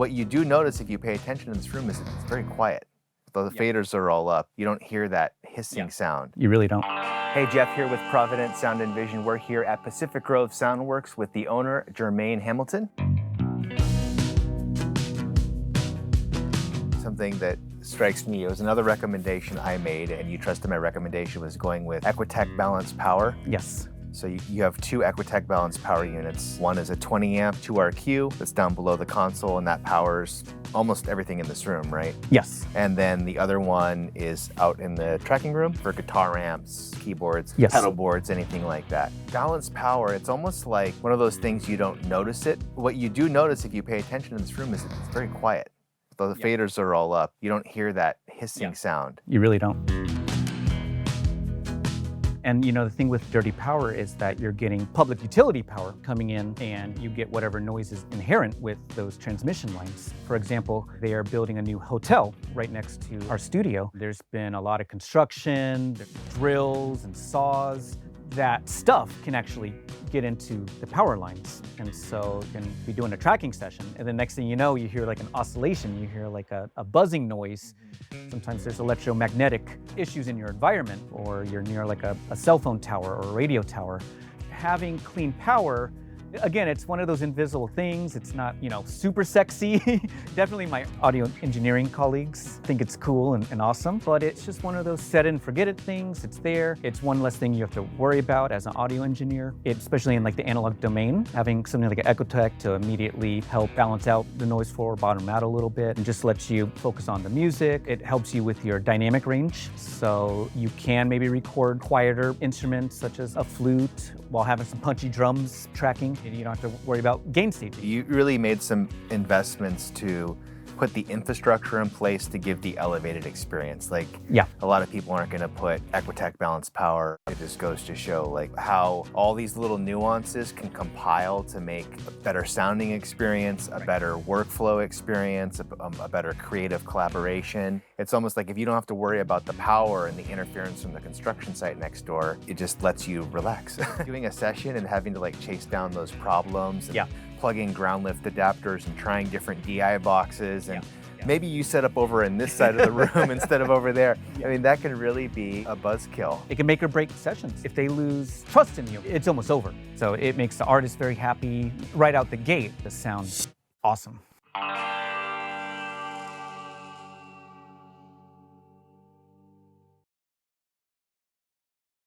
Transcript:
What you do notice if you pay attention in this room is it's very quiet. Though the faders are all up, you don't hear that hissing sound. You really don't. Hey, Jeff here with Providence Sound and Vision. We're here at Pacific Grove Soundworks with the owner, Jermaine Hamilton. Something that strikes me, it was another recommendation I made, and you trusted my recommendation, was going with Equi Tech Balanced Power. Yes. So you have two Equi Tech Balanced Power units. One is a 20 amp 2RQ that's down below the console, and that powers almost everything in this room, right? Yes. And then the other one is out in the tracking room for guitar amps, keyboards, Yes. pedal boards, anything like that. Balanced power, it's almost like one of those things you don't notice it. What you do notice if you pay attention in this room is it's very quiet. Though the faders are all up, you don't hear that hissing sound. You really don't. And you know, the thing with dirty power is that you're getting public utility power coming in, and you get whatever noise is inherent with those transmission lines. For example, they are building a new hotel right next to our studio. There's been a lot of construction, drills and saws. That stuff can actually get into the power lines. And so you can be doing a tracking session, and the next thing you know, you hear like an oscillation, you hear like a buzzing noise. Sometimes there's electromagnetic issues in your environment, or you're near like a cell phone tower or a radio tower. Having clean power, again, it's one of those invisible things. It's not, you know, super sexy. Definitely my audio engineering colleagues think it's cool and awesome, but it's just one of those set it and forget it things. It's there. It's one less thing you have to worry about as an audio engineer, especially in like the analog domain. Having something like an Equi Tech to immediately help balance out the noise floor, bottom out a little bit, and just lets you focus on the music. It helps you with your dynamic range, so you can maybe record quieter instruments such as a flute while having some punchy drums tracking. You don't have to worry about gain staging. You really made some investments to put the infrastructure in place to give the elevated experience. Like, a lot of people aren't going to put Equi Tech Balanced Power. It just goes to show like how all these little nuances can compile to make a better sounding experience, a better workflow experience, a better creative collaboration. It's almost like if you don't have to worry about the power and the interference from the construction site next door, it just lets you relax. Doing a session and having to like chase down those problems and plugging ground lift adapters and trying different DI boxes, and maybe you set up over in this side of the room instead of over there. I mean, that can really be a buzzkill. It can make or break sessions. If they lose trust in you, it's almost over. So it makes the artist very happy right out the gate. The sound awesome.